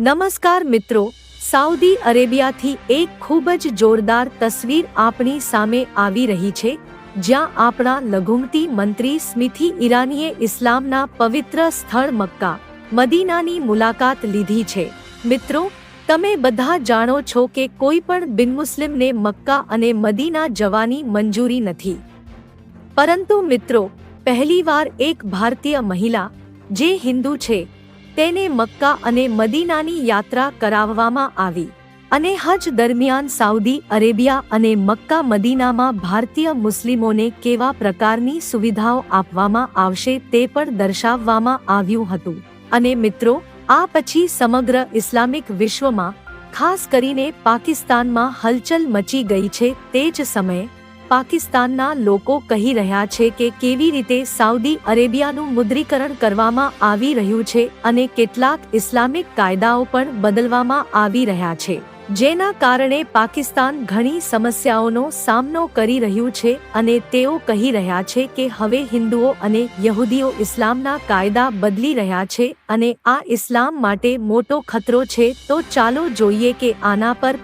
નમસ્કાર મિત્રો, સાઉદી અરેબિયાથી એક ખૂબ જ જોરદાર તસવીર આપણી સામે આવી રહી છે, જ્યાં આપણા લઘુમતી મંત્રી સ્મૃતિ ઈરાનીએ ઇસ્લામના પવિત્ર સ્થળ મક્કા મદીનાની મુલાકાત લીધી છે। મિત્રો, તમે બધા જાણો છો કે કોઈ પણ બિન મુસ્લિમને મક્કા અને મદીના જવાની મંજૂરી નથી, પરંતુ મિત્રો પહેલીવાર એક ભારતીય મહિલા જે હિન્દુ છે તેને મક્કા અને મદીનાની યાત્રા કરાવવામાં આવી અને હજ દરમિયાન સાઉદી અરેબિયા અને મક્કા મદીનામાં ભારતીય મુસ્લિમોને કેવા પ્રકારની સુવિધાઓ આપવામાં આવશે તે પણ દર્શાવવામાં આવ્યું હતું। અને મિત્રો આ પછી સમગ્ર ઇસ્લામિક વિશ્વમાં ખાસ કરીને પાકિસ્તાનમાં હલચલ મચી ગઈ છે। તે જ સમયે પાકિસ્તાનના લોકો કહી રહ્યા છે કે કેવી રીતે સાઉદી અરેબિયાનું મુદ્રીકરણ કરવામાં આવી રહ્યું છે અને કેટલાક ઇસ્લામિક કાયદાઓ પણ બદલવામાં આવી રહ્યા છે, જેના કારણે પાકિસ્તાન ઘણી સમસ્યાઓનો સામનો કરી રહ્યું છે અને તેઓ કહી રહ્યા છે કે હવે હિન્દુઓ અને યહૂદીઓ ઇસ્લામના કાયદા બદલી રહ્યા છે અને આ ઇસ્લામ માટે મોટો ખતરો છે। તો ચાલો જોઈએ કે આના પર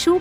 શું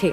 છે।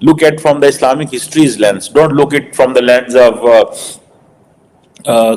look at from the Islamic history's lens, don't look it from the lens of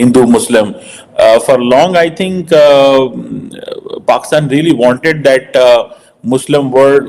Hindu Muslim. For long I think Pakistan really wanted that Muslim world,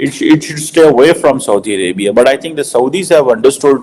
it should stay away from Saudi Arabia. But I think the Saudis have understood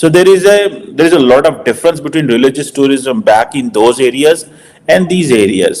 So there is a lot of difference between religious tourism back in those areas and these areas.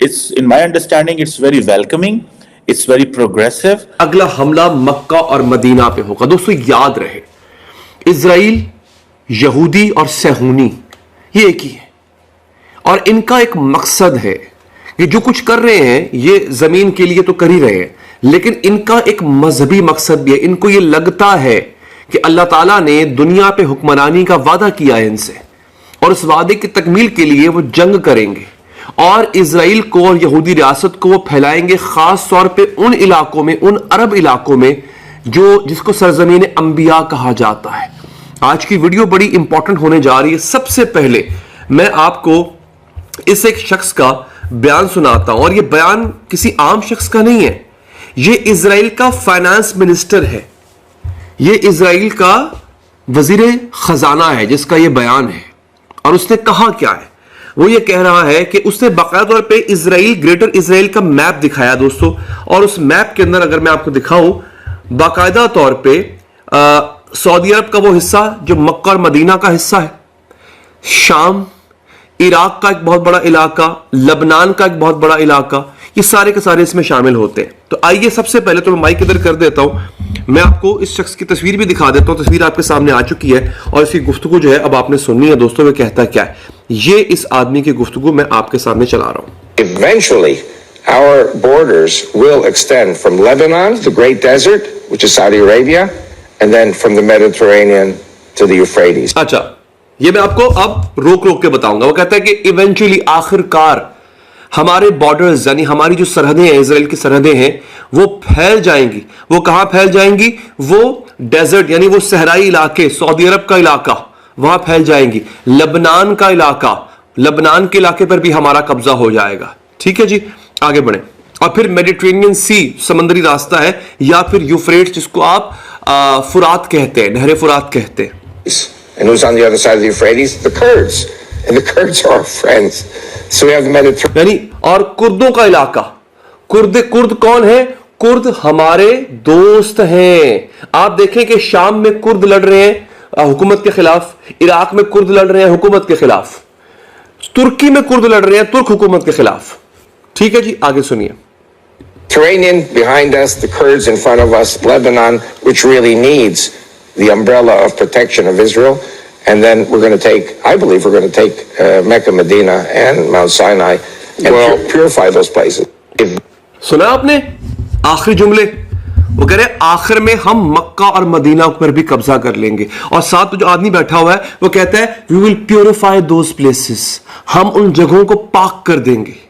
it's in my understanding it's very welcoming, It's very progressive. اگلا حملہ مکہ اور مدینہ پہ ہوگا. دوستو یاد رہے اسرائیل، یہودی اور صہیونی یہ ایک ہی ہے، اور ان کا ایک مقصد ہے کہ جو کچھ کر رہے ہیں یہ زمین کے لیے تو کر ہی رہے ہیں، لیکن ان کا ایک مذہبی مقصد بھی ہے. ان کو یہ لگتا ہے کہ اللہ تعالیٰ نے دنیا پہ حکمرانی کا وعدہ کیا ہے ان سے، اور اس وعدے کی تکمیل کے لیے وہ جنگ کریں گے، اور اسرائیل کو اور یہودی ریاست کو وہ پھیلائیں گے خاص طور پہ ان علاقوں میں، ان عرب علاقوں میں جس کو سرزمین انبیاء کہا جاتا ہے. آج کی ویڈیو بڑی امپورٹنٹ ہونے جا رہی ہے. سب سے پہلے میں آپ کو اس ایک شخص کا بیان سناتا ہوں، اور یہ بیان کسی عام شخص کا نہیں ہے، یہ اسرائیل کا فائنانس منسٹر ہے، یہ اسرائیل کا وزیر خزانہ ہے جس کا یہ بیان ہے. اور اس نے کہا کیا ہے؟ وہ یہ کہہ رہا ہے کہ اس نے باقاعدہ طور پہ اسرائیل، گریٹر اسرائیل کا میپ دکھایا دوستو، اور اس میپ کے اندر اگر میں آپ کو دکھاؤں باقاعدہ طور پہ سعودی عرب کا وہ حصہ جو مکہ اور مدینہ کا حصہ ہے، شام، عراق کا ایک بہت بڑا علاقہ، لبنان کا ایک بہت بڑا علاقہ، یہ سارے کے سارے اس میں شامل ہوتے ہیں. تو آئیے سب سے پہلے تو میں مائک ادھر کر دیتا ہوں، میں آپ کو اس شخص کی تصویر بھی دکھا دیتا ہوں. تصویر آپ کے سامنے آ چکی ہے اور اس کی گفتگو جو ہے اب آپ نے سننی ہے. دوستوں وہ کہتا کیا ہے، یہ اس آدمی کی گفتگو میں آپ کے سامنے چلا رہا ہوں. Eventually, our borders will extend from Lebanon, the Great Desert, which is Saudi Arabia, and then from the Mediterranean to the Euphrates. اچھا، یہ میں آپ کو اب روک کے بتاؤں گا. وہ کہتا ہے کہ ایونچولی، آخر کار، ہمارے بارڈرز یعنی ہماری جو سرحدیں ہیں، اسرائیل کی سرحدیں ہیں، وہ پھیل جائیں گی. وہ کہاں پھیل جائیں گی؟ وہ ڈیزرٹ یعنی وہ صحرائی علاقے، سعودی عرب کا علاقہ، وہاں پھیل جائیں گی. لبنان کا علاقہ، لبنان کے علاقے پر بھی ہمارا قبضہ ہو جائے گا. ٹھیک ہے جی، آگے بڑھیں. اور پھر میڈیٹرینین سی، سمندری راستہ ہے، یا پھر یوفریٹس جس کو آپ فرات کہتے ہیں، نہر فرات کہتے ہیں. And who's on the other side of the Euphrates? The Kurds. And the Kurds are our friends. So we have the Mediterranean. یعنی اور کردوں کا علاقہ. کرد کون ہے؟ کرد ہمارے دوست ہیں. آپ دیکھیں کہ شام میں کرد لڑ رہے ہیں حکومت کے خلاف، عراق میں کرد لڑ رہے ہیں حکومت کے خلاف، ترکی میں کرد لڑ رہے ہیں ترک حکومت کے خلاف. ٹھیک ہے جی، آگے سنیے. Mediterranean behind us, the Kurds in front of us, Lebanon, which really needs the umbrella of protection of Israel. And then we're going to take, I believe we're going to take Mecca, Medina, and Mount Sinai and purify those places. سنا آپ نے آخری جملے؟ وہ کہہ رہے آخر میں ہم مکہ اور مدینہ پر بھی قبضہ کر لیں گے. اور ساتھ جو آدمی بیٹھا ہوا ہے وہ کہتا ہے we will purify those places. ہم ان جگہوں کو پاک کر دیں گے.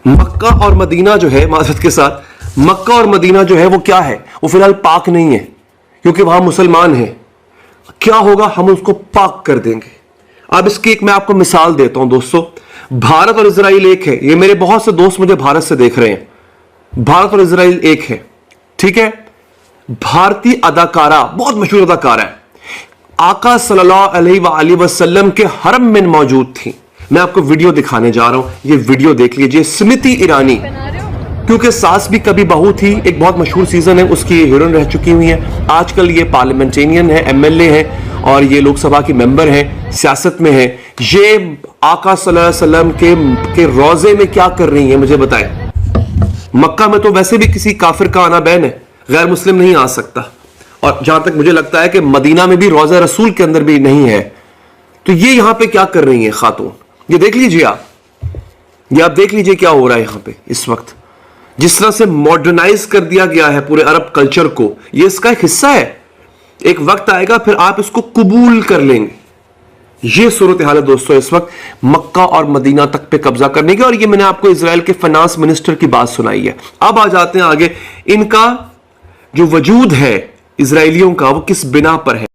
مکہ اور مدینہ جو ہے، معذرت کے ساتھ، مکہ اور مدینہ جو ہے وہ کیا ہے؟ وہ فی الحال پاک نہیں ہے کیونکہ وہاں مسلمان ہیں. کیا ہوگا؟ ہم اس کو پاک کر دیں گے. اب اس کی ایک میں آپ کو مثال دیتا ہوں دوستو. بھارت اور اسرائیل ایک ہے. یہ میرے بہت سے دوست مجھے بھارت سے دیکھ رہے ہیں. بھارت اور اسرائیل ایک ہے. ٹھیک ہے. بھارتی اداکارہ، بہت مشہور اداکارہ ہے، آقا صلی اللہ علیہ وآلہ وسلم کے حرم میں موجود تھی. میں آپ کو ویڈیو دکھانے جا رہا ہوں، یہ ویڈیو دیکھ لیجئے. اسمرتی ایرانی، کیونکہ ساس بھی کبھی بہو تھی، ایک بہت مشہور سیزن ہے، اس کی ہیروئن رہ چکی ہوئی ہیں. آج کل یہ پارلیمنٹرین ہے، MLA ہیں، اور یہ لوک سبھا کی ممبر ہیں، سیاست میں ہیں. یہ آقا صلی اللہ علیہ وسلم کے روضے میں کیا کر رہی ہیں مجھے بتائیں. مکہ میں تو ویسے بھی کسی کافر کا آنا بین ہے، غیر مسلم نہیں آ سکتا. اور جہاں تک مجھے لگتا ہے کہ مدینہ میں بھی روضہ رسول کے اندر بھی نہیں ہے. تو یہ یہاں پہ کیا کر رہی ہیں خاتون؟ یہ دیکھ لیجئے آپ دیکھ لیجئے کیا ہو رہا ہے یہاں پہ اس وقت. جس طرح سے ماڈرنائز کر دیا گیا ہے پورے عرب کلچر کو، یہ اس کا ایک حصہ ہے. ایک وقت آئے گا پھر آپ اس کو قبول کر لیں گے. یہ صورتحال ہے دوستو اس وقت مکہ اور مدینہ تک پہ قبضہ کرنے کی. اور یہ میں نے آپ کو اسرائیل کے فائنانس منسٹر کی بات سنائی ہے. اب آ جاتے ہیں آگے، ان کا جو وجود ہے اسرائیلیوں کا وہ کس بنا پر ہے.